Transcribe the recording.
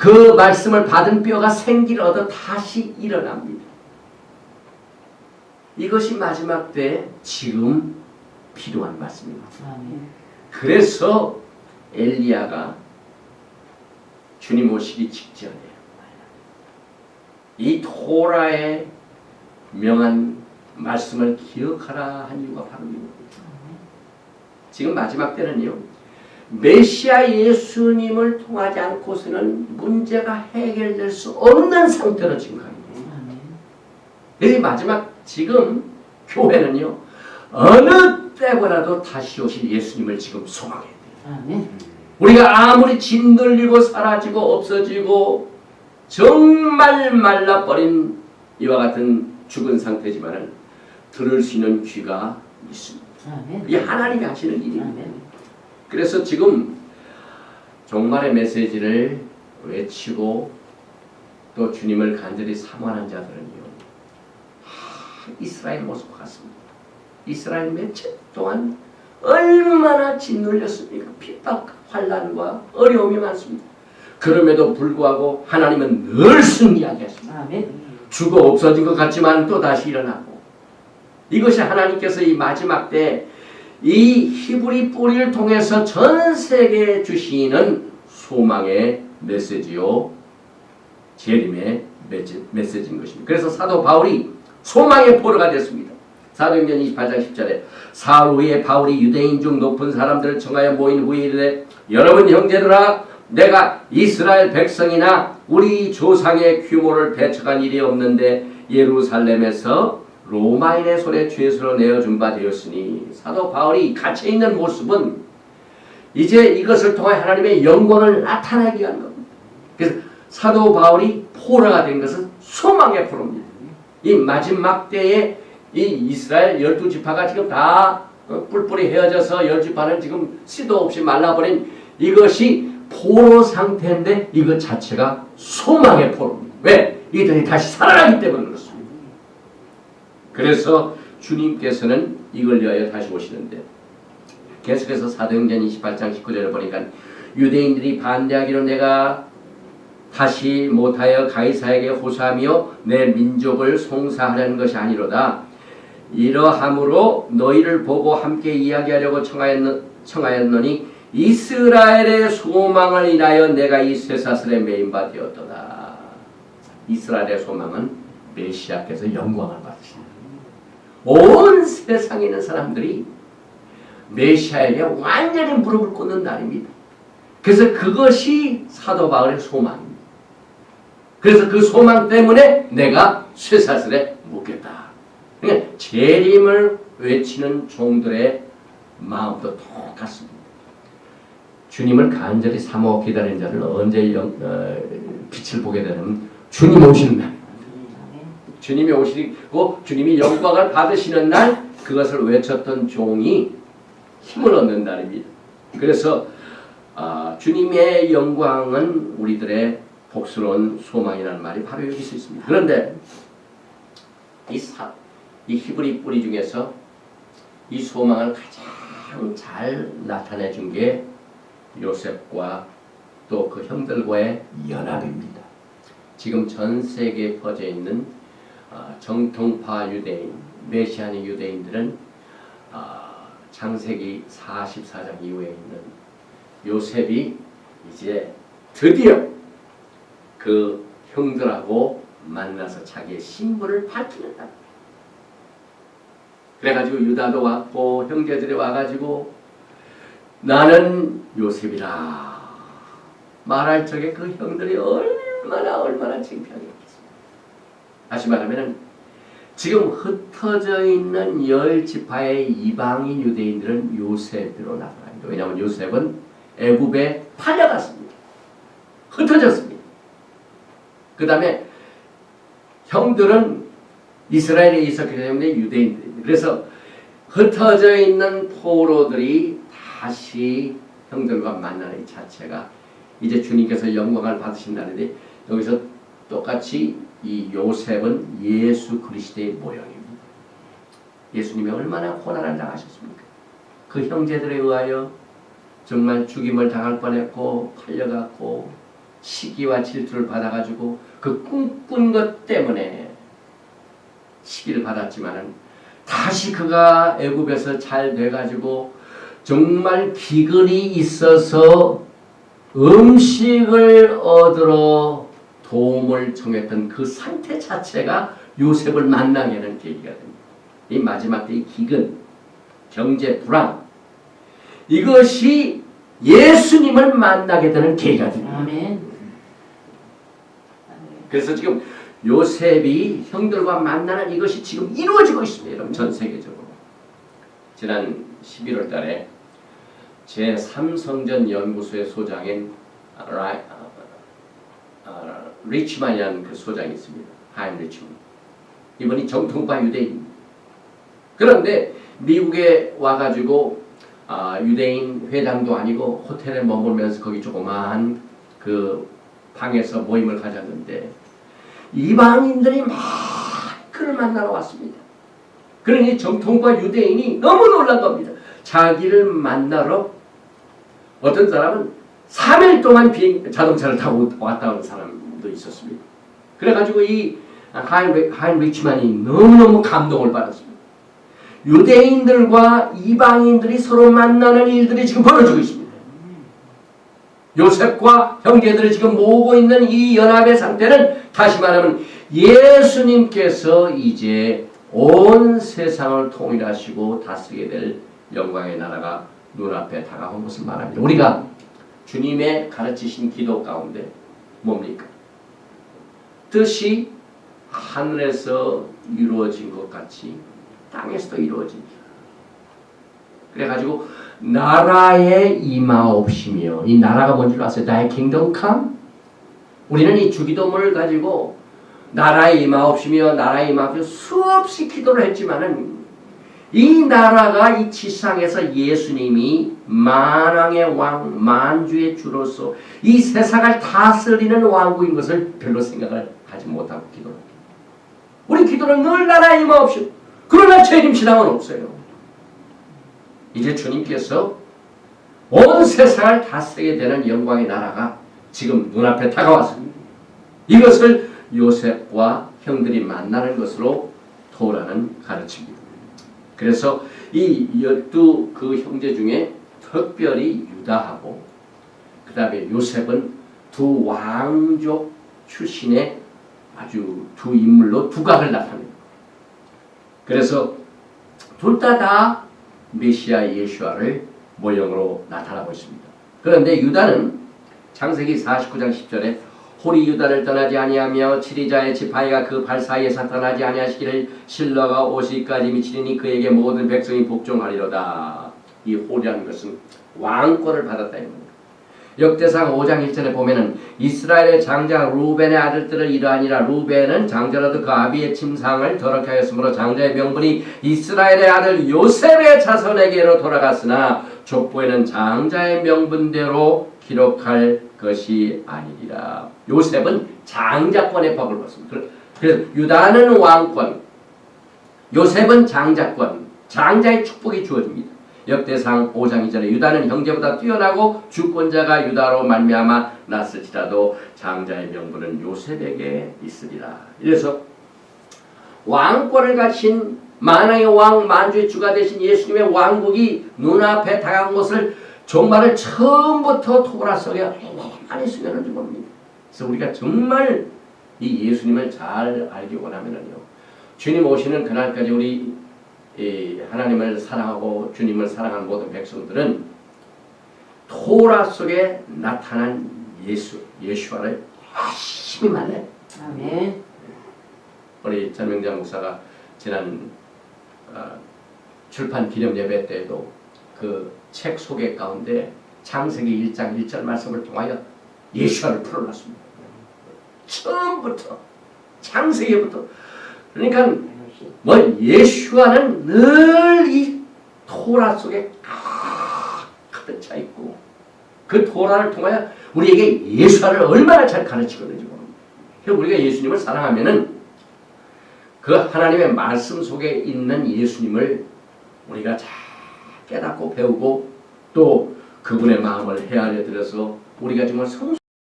그 말씀을 받은 뼈가 생기를 얻어 다시 일어납니다. 이것이 마지막 때 지금 필요한 말씀입니다. 그래서 엘리야가 주님 오시기 직전에 이 토라의 명한 말씀을 기억하라 한 이유가 바로 이겁니다. 지금 마지막 때는요, 메시아 예수님을 통하지 않고서는 문제가 해결될 수 없는 상태로 지금 갑니다. 이 마지막 지금 교회는요, 어느 때보다도 다시 오실 예수님을 지금 소망해야 돼요. 우리가 아무리 짓눌리고 사라지고 없어지고 정말 말라버린 이와 같은 죽은 상태지만은 들을 수 있는 귀가 있습니다. 이 하나님이 하시는 일입니다. 그래서 지금 종말의 메시지를 외치고 또 주님을 간절히 사모하는 자들은요, 이스라엘 모습과 같습니다. 이스라엘 며칠 동안 얼마나 짓눌렸습니까? 핍박, 환난과 어려움이 많습니다. 그럼에도 불구하고 하나님은 늘 승리하게 하십니다. 죽어 없어진 것 같지만 또 다시 일어나고, 이것이 하나님께서 이 마지막 때 이 히브리 뿌리를 통해서 전 세계에 주시는 소망의 메시지요, 재림의 메시지인 것입니다. 그래서 사도 바울이 소망의 포로가 됐습니다. 사도행전 28장 10절에 사흘 후에 바울이 유대인 중 높은 사람들을 청하여 모인 후에 이르되, 여러분 형제들아, 내가 이스라엘 백성이나 우리 조상의 규모를 배척한 일이 없는데 예루살렘에서 로마인의 손에 죄수로 내어준 바 되었으니, 사도 바울이 갇혀있는 모습은 이제 이것을 통해 하나님의 영광을 나타내기 위한 겁니다. 그래서 사도 바울이 포로가 된 것은 소망의 포로입니다. 이 마지막 때에 이 이스라엘 12지파가 지금 다 뿔뿔이 헤어져서 10지파는 지금 씨도 없이 말라버린 이것이 포로 상태인데 이것 자체가 소망의 포로입니다. 왜? 이들이 다시 살아나기 때문에 그렇습니다. 그래서 주님께서는 이걸 위하여 다시 오시는데, 계속해서 사도행전 28장 19절을 보니까 유대인들이 반대하기로 내가 다시 못하여 가이사에게 호소하며 내 민족을 송사하려는 것이 아니로다. 이러함으로 너희를 보고 함께 이야기하려고 청하였노니 이스라엘의 소망을 인하여 내가 이 쇠사슬에 매인 바 되었도다. 이스라엘의 소망은 메시아께서 영광을 받으신다. 온 세상에 있는 사람들이 메시아에게 완전히 무릎을 꿇는 날입니다. 그래서 그것이 사도 바울의 소망입니다. 그래서 그 소망 때문에 내가 쇠사슬에 묶였다. 그러니까 재림을 외치는 종들의 마음도 똑같습니다. 주님을 간절히 사모하고 기다리는 자를 언제 빛을 보게 되는 주님 오시는 날, 주님이 오시고 주님이 영광을 받으시는 날, 그것을 외쳤던 종이 힘을 얻는 날입니다. 그래서 주님의 영광은 우리들의 복스러운 소망이라는 말이 바로 여기서 있습니다. 그런데 이 히브리 뿌리 중에서 이 소망을 가장 잘 나타내 준 게 요셉과 또 그 형들과의 연합입니다. 지금 전 세계에 퍼져 있는 정통파 유대인, 메시아니 유대인들은 창세기 44장 이후에 있는 요셉이 이제 드디어 그 형들하고 만나서 자기의 신분을 밝히는다. 그래가지고 유다도 왔고 형제들이 와가지고 나는 요셉이라 말할 적에 그 형들이 얼마나 창피하겠습니까? 다시 말하면 지금 흩어져 있는 10지파의 이방인 유대인들은 요셉으로 나타납니다. 왜냐하면 요셉은 애굽에 팔려갔습니다. 흩어졌습니다. 그 다음에 형들은 이스라엘에 있었기 때문에 유대인들입니다. 그래서 흩어져 있는 포로들이 다시 형들과 만나는 이 자체가 이제 주님께서 영광을 받으신다는데, 여기서 똑같이 이 요셉은 예수 그리스도의 모형입니다. 예수님이 얼마나 고난을 당하셨습니까? 그 형제들에 의하여 정말 죽임을 당할 뻔했고 팔려갔고 시기와 질투를 받아가지고 그 꿈꾼 것 때문에 시기를 받았지만은 다시 그가 애굽에서 잘 돼가지고 정말 기근이 있어서 음식을 얻으러 도움을 청했던 그 상태 자체가 요셉을 만나게 하는 계기가 됩니다. 이 마지막 때의 기근, 경제 불안, 이것이 예수님을 만나게 되는 계기가 됩니다. 아멘. 그래서 지금 요셉이 형들과 만나는 이것이 지금 이루어지고 있습니다. 여러분, 전 세계적으로. 지난 11월 달에 제3성전 연구소의 소장인 리치만이라는 그 소장이 있습니다. 하임 리치만. 이분이 정통파 유대인입니다. 그런데 미국에 와가지고 유대인 회당도 아니고 호텔에 머물면서 거기 조그마한 그 방에서 모임을 가졌는데 이방인들이 막 그를 만나러 왔습니다. 그러니 정통파 유대인이 너무 놀란 겁니다. 자기를 만나러 어떤 사람은 3일 동안 자동차를 타고 왔다 온 사람도 있었습니다. 그래가지고 이 하임 리치만이 너무너무 감동을 받았습니다. 유대인들과 이방인들이 서로 만나는 일들이 지금 벌어지고 있습니다. 요셉과 형제들이 지금 모으고 있는 이 연합의 상태는 다시 말하면 예수님께서 이제 온 세상을 통일하시고 다스리게 될 영광의 나라가 눈앞에 다가온 것을 말합니다. 우리가 주님의 가르치신 기도 가운데 뭡니까? 뜻이 하늘에서 이루어진 것 같이 땅에서도 이루어집니다. 그래가지고 나라에 임하옵시며, 이 나라가 뭔지 아세요? 나의 킹덤 캄? 우리는 이 주기도문을 가지고 나라에 임하옵시며 나라에 임하옵시며 수없이 기도를 했지만은 이 나라가 이 지상에서 예수님이 만왕의 왕, 만주의 주로서 이 세상을 다스리는 왕국인 것을 별로 생각을 하지 못하고 기도합니다. 우리 기도는 늘 나라에 임하옵시며, 그러나 재림신앙은 없어요. 이제 주님께서 온 세상을 다스리게 되는 영광의 나라가 지금 눈앞에 다가왔습니다. 이것을 요셉과 형들이 만나는 것으로 토라는 가르칩니다. 그래서 이 12 그 형제 중에 특별히 유다하고 그 다음에 요셉은 두 왕족 출신의 아주 두 인물로 두각을 나타냅니다. 그래서 둘 다 메시아 예수아를 모형으로 나타나고 있습니다. 그런데 유다는 창세기 49장 10절에 홀이 유다를 떠나지 아니하며 치리자의 지파이가 그 발 사이에서 떠나지 아니하시기를 실러가 오시기까지 미치리니 그에게 모든 백성이 복종하리로다. 이 홀이라는 것은 왕권을 받았다. 역대상 5장 1절에 보면은 이스라엘의 장자 루벤의 아들들을 이러하니라. 루벤은 장자로도 그 아비의 침상을 더럽게 하였으므로 장자의 명분이 이스라엘의 아들 요셉의 자손에게로 돌아갔으나 족보에는 장자의 명분대로 기록할 것이 아니리라. 요셉은 장자권의 법을 받습니다. 그래서 유다는 왕권, 요셉은 장자권, 장자의 축복이 주어집니다. 역대상 5장 2절에 유다는 형제보다 뛰어나고 주권자가 유다로 말미암아 났을지라도 장자의 명분은 요셉에게 있으리라. 이래서 왕권을 가진 만왕의 왕, 만주의 주가 되신 예수님의 왕국이 눈앞에 다가온 것을 정말을 처음부터 토라 속에 많이 수면을 준 겁니다. 그래서 우리가 정말 이 예수님을 잘 알기 원하면은요, 주님 오시는 그날까지 우리 하나님을 사랑하고 주님을 사랑하는 모든 백성들은 토라 속에 나타난 예수아를 열심히 말해. 아멘. 우리 전명장 목사가 지난 출판 기념 예배 때에도 그 책 소개 가운데 창세기 1장 1절 말씀을 통하여 예수아를 풀어놨습니다. 처음부터 창세기부터. 그러니까 뭐 예수아는 늘 이 토라 속에 가득 차 있고 그 토라를 통하여 우리에게 예수아를 얼마나 잘 가르치거든요. 그래서 우리가 예수님을 사랑하면은 그 하나님의 말씀 속에 있는 예수님을 우리가 잘 깨닫고 배우고 또 그분의 마음을 헤아려 들어서 우리가 정말